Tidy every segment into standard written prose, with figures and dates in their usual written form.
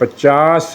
50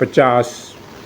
50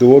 2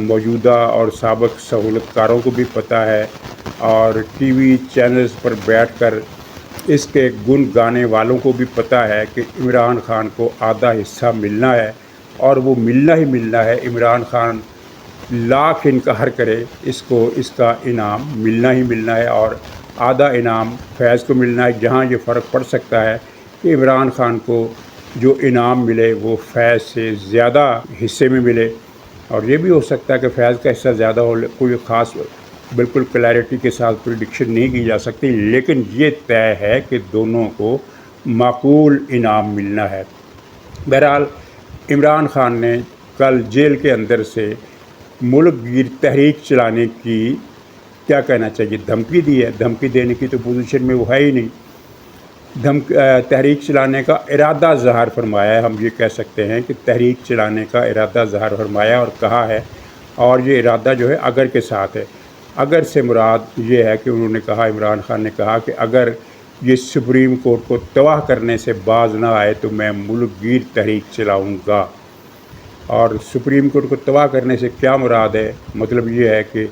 موجودہ اور سابق سہولت کاروں کو بھی پتہ ہے، اور ٹی وی چینلز پر بیٹھ کر اس کے گن گانے والوں کو بھی پتہ ہے کہ عمران خان کو آدھا حصہ ملنا ہے، اور وہ ملنا ہی ملنا ہے۔ عمران خان لاکھ انکار کرے، اس کا انعام ملنا ہی ملنا ہے، اور آدھا انعام فیض کو ملنا ہے۔ جہاں یہ فرق پڑ سکتا ہے کہ عمران خان کو جو انعام ملے وہ فیض سے زیادہ حصے میں ملے، اور یہ بھی ہو سکتا ہے کہ فیض کا حصہ زیادہ ہو۔ کوئی خاص بالکل کلیئرٹی کے ساتھ پریڈکشن نہیں کی جا سکتی، لیکن یہ طے ہے کہ دونوں کو معقول انعام ملنا ہے۔ بہرحال عمران خان نے کل جیل کے اندر سے ملک گیر تحریک چلانے کی کیا کہنا چاہیے دھمکی دی ہے۔ دھمکی دینے کی تو پوزیشن میں وہ ہے ہی نہیں۔ تحریک چلانے کا ارادہ ظاہر فرمایا ہے، ہم یہ کہہ سکتے ہیں کہ تحریک چلانے کا ارادہ ظاہر فرمایا اور کہا ہے، اور یہ ارادہ جو ہے اگر کے ساتھ ہے۔ اگر سے مراد یہ ہے کہ انہوں نے کہا، عمران خان نے کہا کہ اگر یہ سپریم کورٹ کو تباہ کرنے سے باز نہ آئے تو میں ملک گیر تحریک چلاؤں گا۔ اور سپریم کورٹ کو تباہ کرنے سے کیا مراد ہے؟ مطلب یہ ہے کہ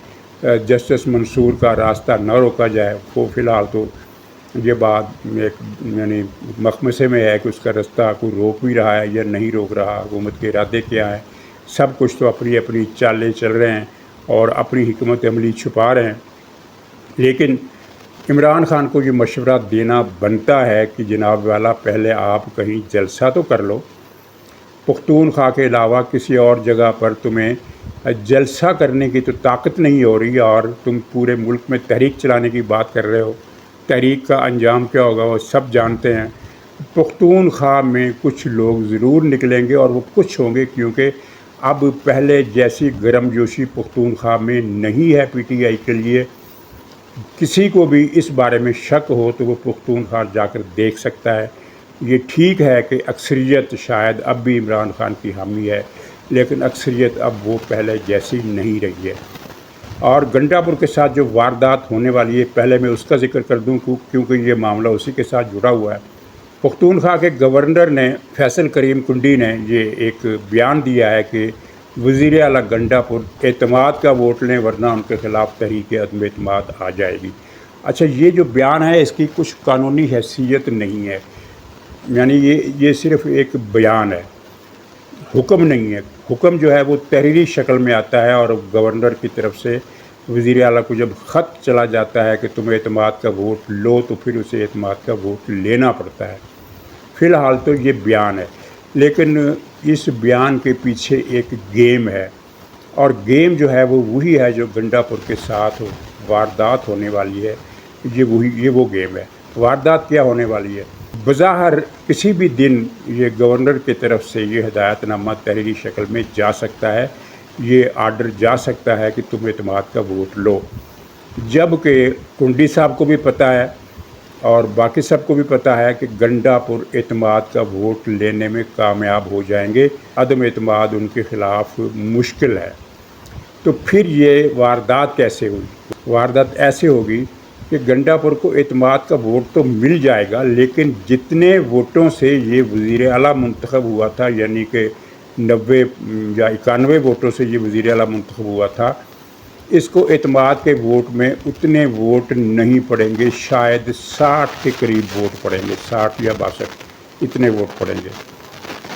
جسٹس منصور کا راستہ نہ روکا جائے۔ وہ فی الحال تو یہ بات ایک یعنی مخمسے میں ہے کہ اس کا راستہ کوئی روک بھی رہا ہے یا نہیں روک رہا، حکومت کے ارادے کیا ہیں۔ سب کچھ تو اپنی اپنی چالیں چل رہے ہیں اور اپنی حکمت عملی چھپا رہے ہیں، لیکن عمران خان کو یہ مشورہ دینا بنتا ہے کہ جناب والا پہلے آپ کہیں جلسہ تو کر لو۔ پختونخوا کے علاوہ کسی اور جگہ پر تمہیں جلسہ کرنے کی تو طاقت نہیں ہو رہی، اور تم پورے ملک میں تحریک چلانے کی بات کر رہے ہو۔ تحریک کا انجام کیا ہوگا وہ سب جانتے ہیں۔ پختونخوا میں کچھ لوگ ضرور نکلیں گے، اور وہ کچھ ہوں گے، کیونکہ اب پہلے جیسی گرم جوشی پختونخوا میں نہیں ہے پی ٹی آئی کے لیے۔ کسی کو بھی اس بارے میں شک ہو تو وہ پختونخوا جا کر دیکھ سکتا ہے۔ یہ ٹھیک ہے کہ اکثریت شاید اب بھی عمران خان کی حامی ہے، لیکن اکثریت اب وہ پہلے جیسی نہیں رہی ہے۔ اور گنڈا پور کے ساتھ جو واردات ہونے والی ہے، پہلے میں اس کا ذکر کر دوں کیونکہ یہ معاملہ اسی کے ساتھ جڑا ہوا ہے۔ پختونخوا کے گورنر نے فیصل کریم کنڈی نے یہ ایک بیان دیا ہے کہ وزیر اعلیٰ گنڈا پور اعتماد کا ووٹ لیں ورنہ ان کے خلاف تحریک عدم اعتماد آ جائے گی۔ اچھا، یہ جو بیان ہے اس کی کچھ قانونی حیثیت نہیں ہے، یعنی یہ صرف ایک بیان ہے، حکم نہیں ہے۔ حکم جو ہے وہ تحریری شکل میں آتا ہے، اور گورنر کی طرف سے وزیر اعلیٰ کو جب خط چلا جاتا ہے کہ تم اعتماد کا ووٹ لو تو پھر اسے اعتماد کا ووٹ لینا پڑتا ہے۔ فی الحال تو یہ بیان ہے، لیکن اس بیان کے پیچھے ایک گیم ہے، اور گیم جو ہے وہ وہی ہے جو گنڈا پور کے ساتھ واردات ہونے والی ہے۔ یہ وہ گیم ہے۔ واردات کیا ہونے والی ہے؟ بظاہر کسی بھی دن یہ گورنر کی طرف سے یہ ہدایت نامہ تحریری شکل میں جا سکتا ہے، یہ آرڈر جا سکتا ہے کہ تم اعتماد کا ووٹ لو، جب کہ کنڈی صاحب کو بھی پتہ ہے اور باقی سب کو بھی پتہ ہے کہ گنڈا پور اعتماد کا ووٹ لینے میں کامیاب ہو جائیں گے، عدم اعتماد ان کے خلاف مشکل ہے۔ تو پھر یہ واردات کیسے ہوئی؟ واردات ایسے ہوگی کہ گنڈا پور کو اعتماد کا ووٹ تو مل جائے گا، لیکن جتنے ووٹوں سے یہ وزیر اعلیٰ منتخب ہوا تھا، یعنی کہ 90 یا 91 ووٹوں سے یہ وزیر اعلیٰ منتخب ہوا تھا، اس کو اعتماد کے ووٹ میں اتنے ووٹ نہیں پڑیں گے، شاید 60 کے قریب ووٹ پڑیں گے، 60 یا 62 اتنے ووٹ پڑیں گے۔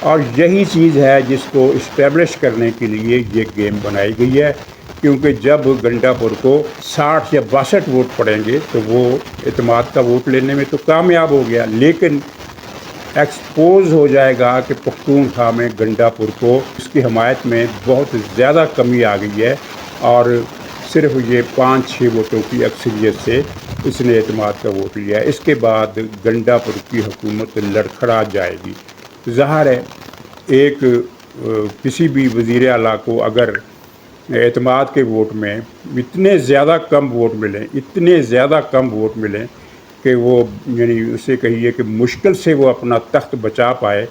اور یہی چیز ہے جس کو اسٹیبلش کرنے کے لیے یہ گیم بنائی گئی ہے، کیونکہ جب گنڈا پور کو 60 یا 62 ووٹ پڑیں گے تو وہ اعتماد کا ووٹ لینے میں تو کامیاب ہو گیا، لیکن ایکسپوز ہو جائے گا کہ پختونخوا میں گنڈا پور کو اس کی حمایت میں بہت زیادہ کمی آ گئی ہے، اور صرف یہ 5-6 ووٹوں کی اکثریت سے اس نے اعتماد کا ووٹ لیا ہے۔ اس کے بعد گنڈا پور کی حکومت لڑکھڑا جائے گی۔ ظاہر ہے ایک کسی بھی وزیر اعلیٰ کو اگر اعتماد کے ووٹ میں اتنے زیادہ کم ووٹ ملیں کہ وہ یعنی اسے کہیے کہ مشکل سے وہ اپنا تخت بچا پائے،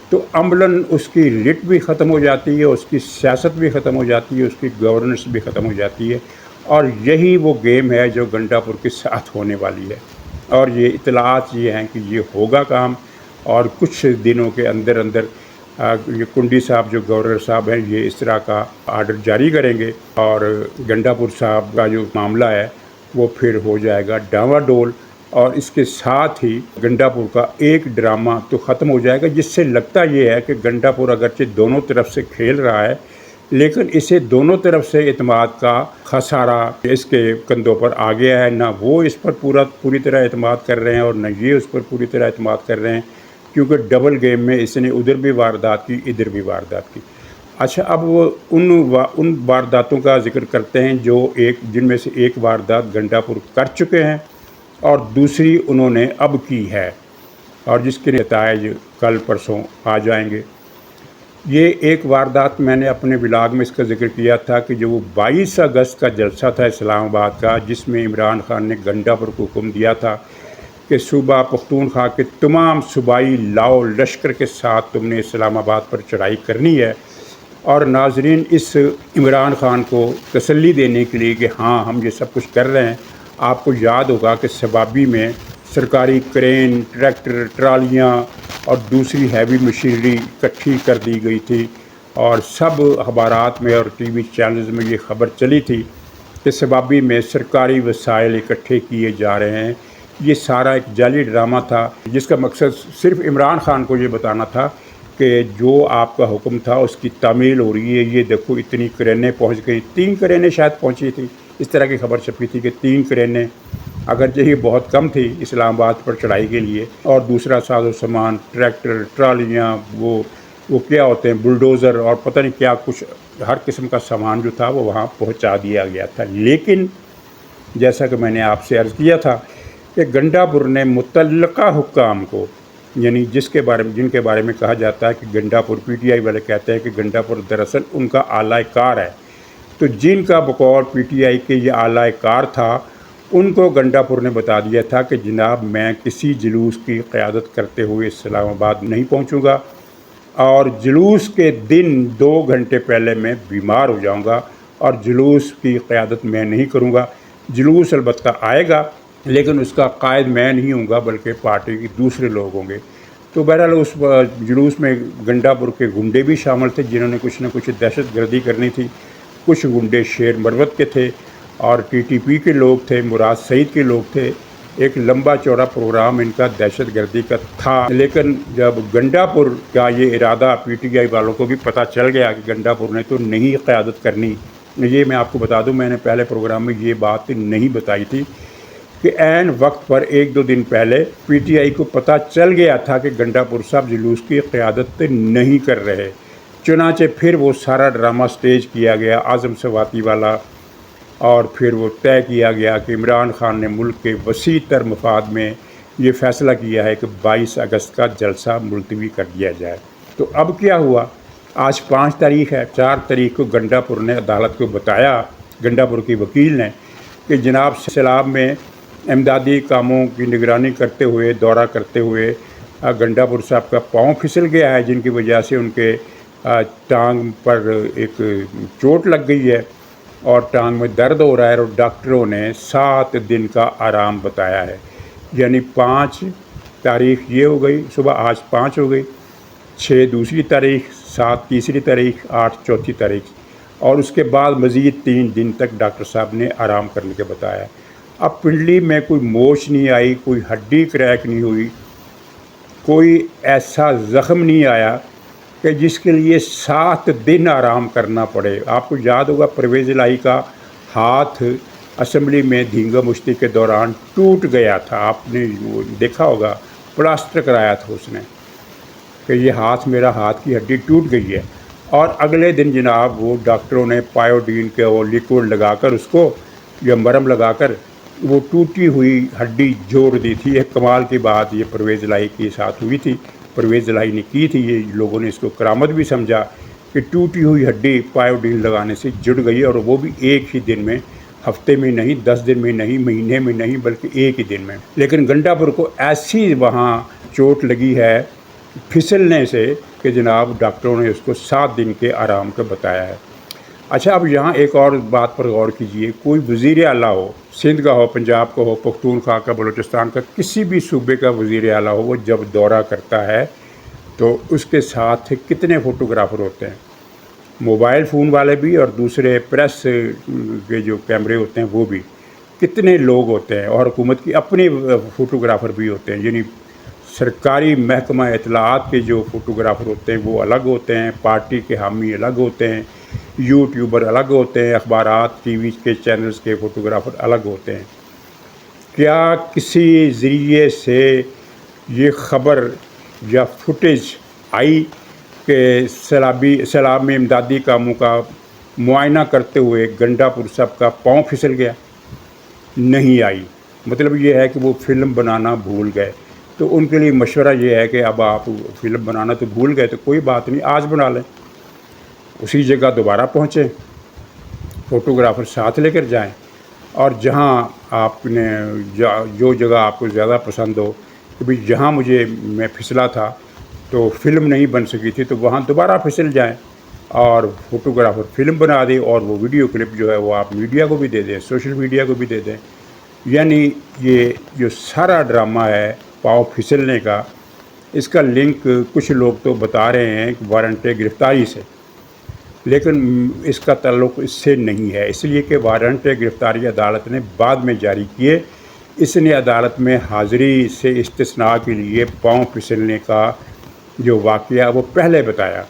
تو عملاً اس کی رٹ بھی ختم ہو جاتی ہے، اس کی سیاست بھی ختم ہو جاتی ہے، اس کی گورننس بھی ختم ہو جاتی ہے، اور یہی وہ گیم ہے جو گنڈا پور کے ساتھ ہونے والی ہے۔ اور یہ اطلاعات یہ ہیں کہ یہ ہوگا کام، اور کچھ دنوں کے اندر یہ کنڈی صاحب جو گورنر صاحب ہیں یہ اس طرح کا آرڈر جاری کریں گے اور گنڈا پور صاحب کا جو معاملہ ہے وہ پھر ہو جائے گا ڈاوا ڈول، اور اس کے ساتھ ہی گنڈا پور کا ایک ڈرامہ تو ختم ہو جائے گا، جس سے لگتا یہ ہے کہ گنڈا پور اگرچہ دونوں طرف سے کھیل رہا ہے لیکن اسے دونوں طرف سے اعتماد کا خسارہ اس کے کندھوں پر آ گیا ہے، نہ وہ اس پر پوری طرح اعتماد کر رہے ہیں اور نہ یہ اس پر پوری طرح اعتماد کر رہے ہیں، کیونکہ ڈبل گیم میں اس نے ادھر بھی واردات کی ادھر بھی واردات کی۔ اچھا، اب وہ ان وارداتوں کا ذکر کرتے ہیں جن میں سے ایک واردات گنڈا پور کر چکے ہیں اور دوسری انہوں نے اب کی ہے، اور جس کے نتائج کل پرسوں آ جائیں گے۔ یہ ایک واردات میں نے اپنے ولاگ میں اس کا ذکر کیا تھا کہ جو وہ 22 اگست کا جلسہ تھا اسلام آباد کا، جس میں عمران خان نے گنڈا پور کو حکم دیا تھا کہ صوبہ پختونخوا کے تمام صوبائی لاؤ لشکر کے ساتھ تم نے اسلام آباد پر چڑھائی کرنی ہے۔ اور ناظرین، اس عمران خان کو تسلی دینے کے لیے کہ ہاں ہم یہ سب کچھ کر رہے ہیں، آپ کو یاد ہوگا کہ سبابی میں سرکاری کرین، ٹریکٹر، ٹرالیاں اور دوسری ہیوی مشینری اکٹھی کر دی گئی تھی، اور سب اخبارات میں اور ٹی وی چینلز میں یہ خبر چلی تھی کہ سبابی میں سرکاری وسائل اکٹھے کیے جا رہے ہیں۔ یہ سارا ایک جعلی ڈرامہ تھا جس کا مقصد صرف عمران خان کو یہ بتانا تھا کہ جو آپ کا حکم تھا اس کی تعمیل ہو رہی ہے، یہ دیکھو اتنی کرینیں پہنچ گئی، 3 کرینیں شاید پہنچی تھی، اس طرح کی خبر چھپی تھی کہ 3 کرینیں، اگرچہ یہ بہت کم تھی اسلام آباد پر چڑھائی کے لیے، اور دوسرا ساز و سامان، ٹریکٹر، ٹرالیاں، وہ کیا ہوتے ہیں، بلڈوزر اور پتہ نہیں کیا، کچھ ہر قسم کا سامان جو تھا وہ وہاں پہنچا دیا گیا تھا۔ لیکن جیسا کہ میں نے آپ سے عرض کیا تھا کہ گنڈا پور نے متعلقہ حکام کو، یعنی جن کے بارے میں کہا جاتا ہے کہ گنڈا پور، پی ٹی آئی والے کہتے ہیں کہ گنڈا پور دراصل ان کا اعلی کار ہے، تو جن کا بقول پی ٹی آئی کے یہ اعلی کار تھا ان کو گنڈا پور نے بتا دیا تھا کہ جناب میں کسی جلوس کی قیادت کرتے ہوئے اسلام آباد نہیں پہنچوں گا، اور جلوس کے دن 2 گھنٹے پہلے میں بیمار ہو جاؤں گا اور جلوس کی قیادت میں نہیں کروں گا۔ جلوس البتہ آئے گا لیکن اس کا قائد میں نہیں ہوں گا بلکہ پارٹی کے دوسرے لوگ ہوں گے۔ تو بہرحال اس جلوس میں گنڈا پور کے گنڈے بھی شامل تھے جنہوں نے کچھ نہ کچھ دہشت گردی کرنی تھی، کچھ گنڈے شیر مروت کے تھے اور ٹی ٹی پی کے لوگ تھے، مراد سعید کے لوگ تھے۔ ایک لمبا چوڑا پروگرام ان کا دہشت گردی کا تھا، لیکن جب گنڈا پور کا یہ ارادہ پی ٹی آئی والوں کو بھی پتہ چل گیا کہ گنڈا پور نے تو نہیں قیادت کرنی، یہ میں آپ کو بتا دوں، میں نے پہلے پروگرام میں یہ بات نہیں بتائی تھی کہ عین وقت پر 1-2 دن پہلے پی ٹی آئی کو پتہ چل گیا تھا کہ گنڈا پور صاحب جلوس کی قیادت نہیں کر رہے، چنانچہ پھر وہ سارا ڈرامہ سٹیج کیا گیا اعظم سواتی والا، اور پھر وہ طے کیا گیا کہ عمران خان نے ملک کے وسیع تر مفاد میں یہ فیصلہ کیا ہے کہ 22 اگست کا جلسہ ملتوی کر دیا جائے۔ تو اب کیا ہوا؟ آج 5 تاریخ ہے، 4 تاریخ کو گنڈا پور نے عدالت کو بتایا، گنڈا پور کی وکیل نے، کہ جناب سیلاب میں امدادی کاموں کی نگرانی کرتے ہوئے، دورہ کرتے ہوئے گنڈا پور صاحب کا پاؤں پھسل گیا ہے، جن کی وجہ سے ان کے ٹانگ پر ایک چوٹ لگ گئی ہے اور ٹانگ میں درد ہو رہا ہے، اور ڈاکٹروں نے 7 دن کا آرام بتایا ہے۔ یعنی 5 تاریخ یہ ہو گئی، صبح آج 5 ہو گئی، 6 دوسری تاریخ، 7 تیسری تاریخ، 8 چوتھی تاریخ، اور اس کے بعد مزید 3 دن تک ڈاکٹر صاحب نے آرام کرنے کے بتایا۔ اب پنڈلی میں کوئی موچ نہیں آئی، کوئی ہڈی کریک نہیں ہوئی، کوئی ایسا زخم نہیں آیا کہ جس کے لیے 7 دن آرام کرنا پڑے۔ آپ کو یاد ہوگا پرویز الہی کا ہاتھ اسمبلی میں دھینگا مشتی کے دوران ٹوٹ گیا تھا، آپ نے وہ دیکھا ہوگا، پلاسٹر کرایا تھا اس نے کہ یہ میرا ہاتھ کی ہڈی ٹوٹ گئی ہے، اور اگلے دن جناب وہ ڈاکٹروں نے پائیوڈین کے وہ لیکوڈ لگا کر اس کو، یا مرم لگا کر وہ ٹوٹی ہوئی ہڈی جوڑ دی تھی۔ ایک کمال کی بات یہ پرویز الہی کے ساتھ ہوئی تھی، پرویز الہی نے کی تھی، یہ لوگوں نے اس کو کرامت بھی سمجھا کہ ٹوٹی ہوئی ہڈی پائیوڈین لگانے سے جڑ گئی، اور وہ بھی ایک ہی دن میں، ہفتے میں نہیں، 10 دن میں نہیں، مہینے میں نہیں، بلکہ ایک ہی دن میں۔ لیکن گنڈا پور کو ایسی وہاں چوٹ لگی ہے پھسلنے سے کہ جناب ڈاکٹروں نے اس کو 7 دن کے آرام کا بتایا ہے۔ اچھا، اب یہاں ایک اور بات پر غور کیجئے، کوئی وزیر اعلیٰ ہو، سندھ کا ہو، پنجاب کا ہو، پختونخوا کا، بلوچستان کا، کسی بھی صوبے کا وزیر اعلیٰ ہو، وہ جب دورہ کرتا ہے تو اس کے ساتھ کتنے فوٹوگرافر ہوتے ہیں، موبائل فون والے بھی اور دوسرے پریس کے جو کیمرے ہوتے ہیں وہ بھی، کتنے لوگ ہوتے ہیں، اور حکومت کی اپنے فوٹوگرافر بھی ہوتے ہیں، یعنی سرکاری محکمہ اطلاعات کے جو فوٹوگرافر ہوتے ہیں وہ الگ ہوتے ہیں، پارٹی کے حامی الگ ہوتے ہیں، یوٹیوبر الگ ہوتے ہیں، اخبارات ٹی وی کے چینلز کے فوٹوگرافر الگ ہوتے ہیں۔ کیا کسی ذریعے سے یہ خبر یا فوٹیج آئی کہ سیلاب میں امدادی کاموں کا معائنہ کرتے ہوئے گنڈا پور صاحب کا پاؤں پھسل گیا؟ نہیں آئی۔ مطلب یہ ہے کہ وہ فلم بنانا بھول گئے۔ تو ان کے لیے مشورہ یہ ہے کہ اب آپ فلم بنانا تو بھول گئے تو کوئی بات نہیں، آج بنا لیں، اسی جگہ دوبارہ پہنچیں، فوٹوگرافر ساتھ لے کر جائیں، اور جہاں آپ نے جو جگہ آپ کو زیادہ پسند ہو کہ بھئی جہاں میں پھسلا تھا تو فلم نہیں بن سکی تھی تو وہاں دوبارہ پھسل جائیں، اور فوٹوگرافر فلم بنا دے اور وہ ویڈیو کلپ جو ہے وہ آپ میڈیا کو بھی دے دیں، سوشل میڈیا کو بھی دے دیں۔ یعنی یہ جو سارا ڈرامہ ہے پاؤں پھسلنے کا، اس کا لنک کچھ لوگ تو بتا رہے ہیں کہ وارنٹ گرفتاری سے، لیکن اس کا تعلق اس سے نہیں ہے، اس لیے کہ وارنٹ گرفتاری عدالت نے بعد میں جاری کیے۔ اس نے عدالت میں حاضری سے استثناء کے لیے پاؤں پھسلنے کا جو واقعہ وہ پہلے بتایا،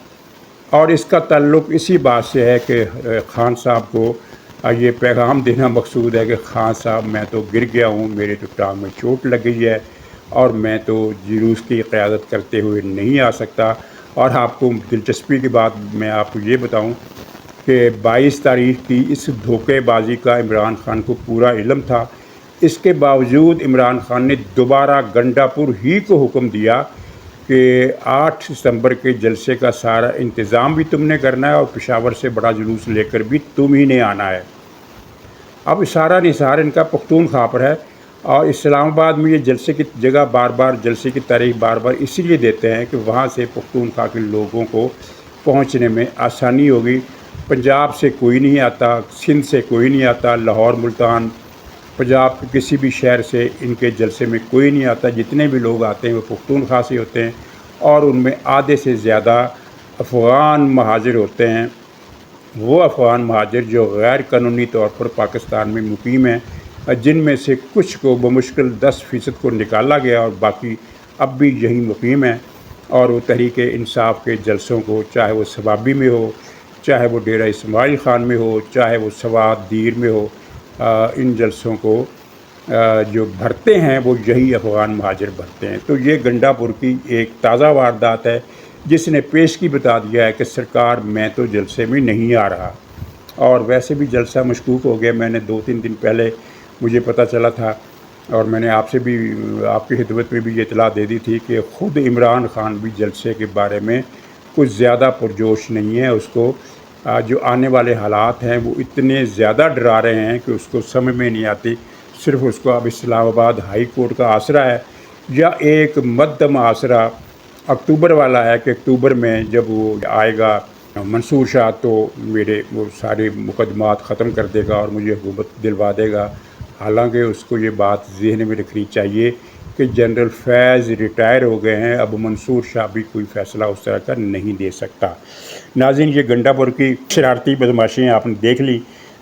اور اس کا تعلق اسی بات سے ہے کہ خان صاحب کو یہ پیغام دینا مقصود ہے کہ خان صاحب میں تو گر گیا ہوں، میرے تو ٹانگ میں چوٹ لگ گئی ہے اور میں تو جلوس کی قیادت کرتے ہوئے نہیں آ سکتا۔ اور آپ کو دلچسپی کی بات میں آپ کو یہ بتاؤں کہ 22 تاریخ کی اس دھوکے بازی کا عمران خان کو پورا علم تھا، اس کے باوجود عمران خان نے دوبارہ گنڈا پور ہی کو حکم دیا کہ 8 ستمبر کے جلسے کا سارا انتظام بھی تم نے کرنا ہے اور پشاور سے بڑا جلوس لے کر بھی تم ہی نے آنا ہے۔ اب سارا نثار ان کا پختونخوا پر ہے، اور اسلام آباد میں یہ جلسے کی جگہ بار بار، جلسے کی تاریخ بار بار اسی لیے دیتے ہیں کہ وہاں سے پختونخوا کے لوگوں کو پہنچنے میں آسانی ہوگی۔ پنجاب سے کوئی نہیں آتا، سندھ سے کوئی نہیں آتا، لاہور، ملتان، پنجاب کے کسی بھی شہر سے ان کے جلسے میں کوئی نہیں آتا۔ جتنے بھی لوگ آتے ہیں وہ پختونخوا سے ہوتے ہیں، اور ان میں آدھے سے زیادہ افغان مہاجر ہوتے ہیں، وہ افغان مہاجر جو غیر قانونی طور پر پاکستان میں مقیم ہیں، جن میں سے کچھ کو بمشکل 10% کو نکالا گیا اور باقی اب بھی یہیں مقیم ہیں، اور وہ تحریک انصاف کے جلسوں کو، چاہے وہ ثوابی میں ہو، چاہے وہ ڈیرہ اسماعیل خان میں ہو، چاہے وہ سوات دیر میں ہو، ان جلسوں کو جو بھرتے ہیں وہ یہی افغان مہاجر بھرتے ہیں۔ تو یہ گنڈا پور کی ایک تازہ واردات ہے جس نے پیشگی بتا دیا ہے کہ سرکار میں تو جلسے میں نہیں آ رہا، اور ویسے بھی جلسہ مشکوک ہو گیا۔ میں نے 2-3 دن پہلے مجھے پتہ چلا تھا، اور میں نے آپ سے بھی، آپ کی خدمت میں بھی یہ اطلاع دے دی تھی کہ خود عمران خان بھی جلسے کے بارے میں کچھ زیادہ پرجوش نہیں ہے۔ اس کو جو آنے والے حالات ہیں وہ اتنے زیادہ ڈرا رہے ہیں کہ اس کو سمجھ میں نہیں آتی۔ صرف اس کو اب اسلام آباد ہائی کورٹ کا آسرا ہے، یا ایک مدھم آسرا اکتوبر والا ہے کہ اکتوبر میں جب وہ آئے گا منصور شاہ تو میرے وہ سارے مقدمات ختم کر دے گا اور مجھے حکومت دلوا دے گا۔ حالانکہ اس کو یہ بات ذہن میں رکھنی چاہیے کہ جنرل فیض ریٹائر ہو گئے ہیں، اب منصور شاہ بھی کوئی فیصلہ اس طرح کا نہیں دے سکتا۔ ناظرین، یہ گنڈا پور کی شرارتی بدماشیاں آپ نے دیکھ لی،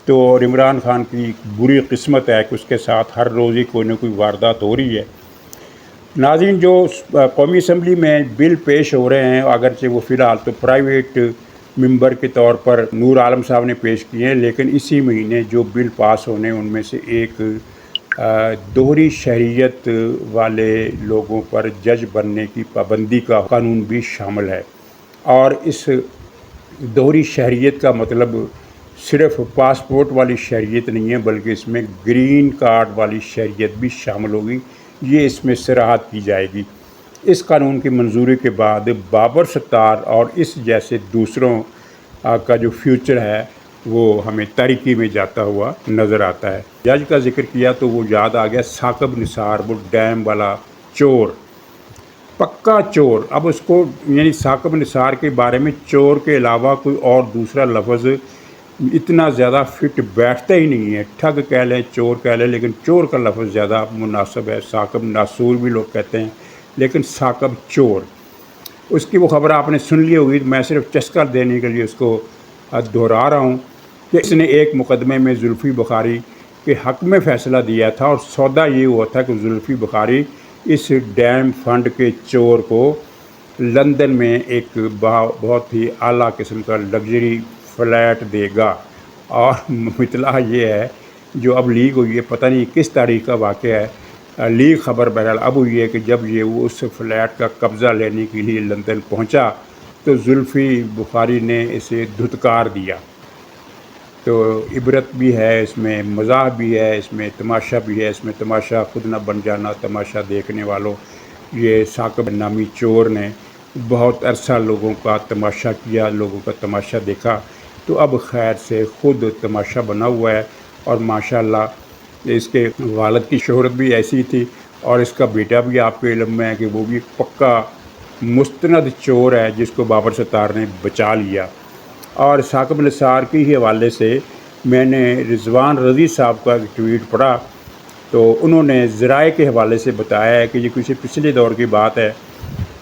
تو اور عمران خان کی بری قسمت ہے کہ اس کے ساتھ ہر روز ہی کوئی نہ کوئی واردات ہو رہی ہے۔ ناظرین، جو قومی اسمبلی میں بل پیش ہو رہے ہیں، اگرچہ وہ فی الحال تو پرائیویٹ ممبر کے طور پر نور عالم صاحب نے پیش کیے ہیں، لیکن اسی مہینے جو بل پاس ہونے ان میں سے ایک دوہری شہریت والے لوگوں پر جج بننے کی پابندی کا قانون بھی شامل ہے، اور اس دوہری شہریت کا مطلب صرف پاسپورٹ والی شہریت نہیں ہے، بلکہ اس میں گرین کارڈ والی شہریت بھی شامل ہوگی، یہ اس میں صراحت کی جائے گی۔ اس قانون کی منظوری کے بعد بابر ستار اور اس جیسے دوسروں کا جو فیوچر ہے وہ ہمیں تاریکی میں جاتا ہوا نظر آتا ہے۔ جج کا ذکر کیا تو وہ یاد آ گیا ثاقب نثار، وہ ڈیم والا چور، پکا چور۔ اب اس کو یعنی ثاقب نثار کے بارے میں چور کے علاوہ کوئی اور دوسرا لفظ اتنا زیادہ فٹ بیٹھتا ہی نہیں ہے۔ ٹھگ کہہ لیں، چور کہہ لیں، لیکن چور کا لفظ زیادہ مناسب ہے۔ ثاقب ناسور بھی لوگ کہتے ہیں، لیکن ثاقب چور۔ اس کی وہ خبر آپ نے سن لی ہوگی، میں صرف چسکا دینے کے لیے اس کو دہرا رہا ہوں کہ اس نے ایک مقدمے میں زلفی بخاری کے حق میں فیصلہ دیا تھا، اور سودا یہ ہوا تھا کہ زلفی بخاری اس ڈیم فنڈ کے چور کو لندن میں ایک بہت ہی اعلیٰ قسم کا لگژری فلیٹ دے گا۔ اور اطلاع یہ ہے جو اب لیک ہوئی ہے، پتہ نہیں کس تاریخ کا واقعہ ہے، لیک خبر بہرحال اب ہوئی ہے کہ جب یہ وہ اس فلیٹ کا قبضہ لینے کے لیے لندن پہنچا تو زلفی بخاری نے اسے دھتکار دیا۔ تو عبرت بھی ہے اس میں، مزاح بھی ہے اس میں، تماشا بھی ہے اس میں۔ تماشا خود نہ بن جانا، تماشا دیکھنے والوں۔ یہ ثاقب نامی چور نے بہت عرصہ لوگوں کا تماشا کیا، لوگوں کا تماشا دیکھا، تو اب خیر سے خود تماشا بنا ہوا ہے۔ اور ماشاءاللہ اس کے والد کی شہرت بھی ایسی تھی، اور اس کا بیٹا بھی آپ کے علم میں ہے کہ وہ بھی پکا مستند چور ہے جس کو بابر ستار نے بچا لیا۔ اور ثاقب نثار کے ہی حوالے سے میں نے رضوان رضی صاحب کا ایک ٹویٹ پڑھا، تو انہوں نے ذرائع کے حوالے سے بتایا ہے کہ یہ کسی پچھلے دور کی بات ہے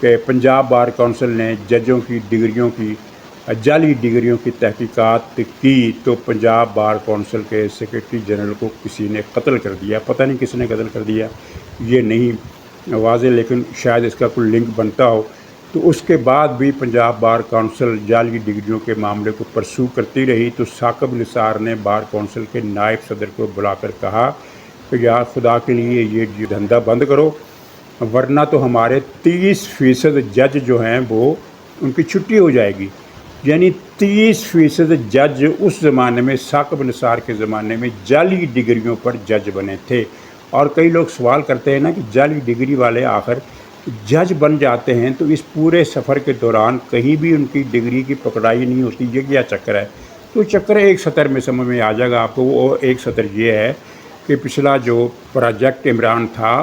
کہ پنجاب بار کونسل نے ججوں کی ڈگریوں کی جعلی ڈگریوں کی تحقیقات کی، تو پنجاب بار کونسل کے سیکرٹری جنرل کو کسی نے قتل کر دیا۔ پتہ نہیں کس نے قتل کر دیا، یہ نہیں واضح، لیکن شاید اس کا کوئی لنک بنتا ہو۔ تو اس کے بعد بھی پنجاب بار کونسل جعلی ڈگریوں کے معاملے کو پرسو کرتی رہی، تو ثاقب نثار نے بار کونسل کے نائب صدر کو بلا کر کہا کہ یار خدا کے لیے یہ دھندا بند کرو، ورنہ تو ہمارے 30% جج جو ہیں وہ ان کی چھٹی ہو جائے گی۔ یعنی 30% جج اس زمانے میں، ثاقب نثار کے زمانے میں، جعلی ڈگریوں پر جج بنے تھے۔ اور کئی لوگ سوال کرتے ہیں نا کہ جعلی ڈگری والے آخر جج بن جاتے ہیں تو اس پورے سفر کے دوران کہیں بھی ان کی ڈگری کی پکڑائی نہیں ہوتی، یہ کیا چکر ہے؟ تو چکر ایک سطر میں سمجھ میں آ جائے گا آپ کو۔ وہ ایک سطر یہ ہے کہ پچھلا جو پروجیکٹ عمران تھا،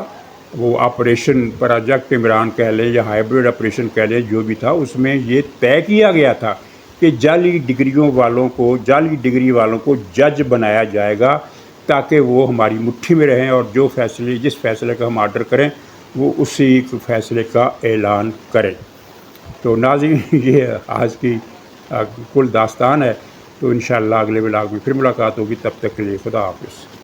وہ آپریشن پروجیکٹ عمران کہہ لیں یا ہائیبرڈ آپریشن کہہ لیں، جو بھی تھا، اس میں یہ طے کیا گیا تھا کہ جعلی ڈگریوں والوں کو، جعلی ڈگری والوں کو جج بنایا جائے گا تاکہ وہ ہماری مٹھی میں رہیں، اور جو فیصلے، جس فیصلے کا ہم آرڈر کریں وہ اسی فیصلے کا اعلان کریں۔ تو ناظرین یہ آج کی کل داستان ہے، تو انشاءاللہ اگلے ولاگ میں پھر ملاقات ہوگی، تب تک کے لیے خدا حافظ۔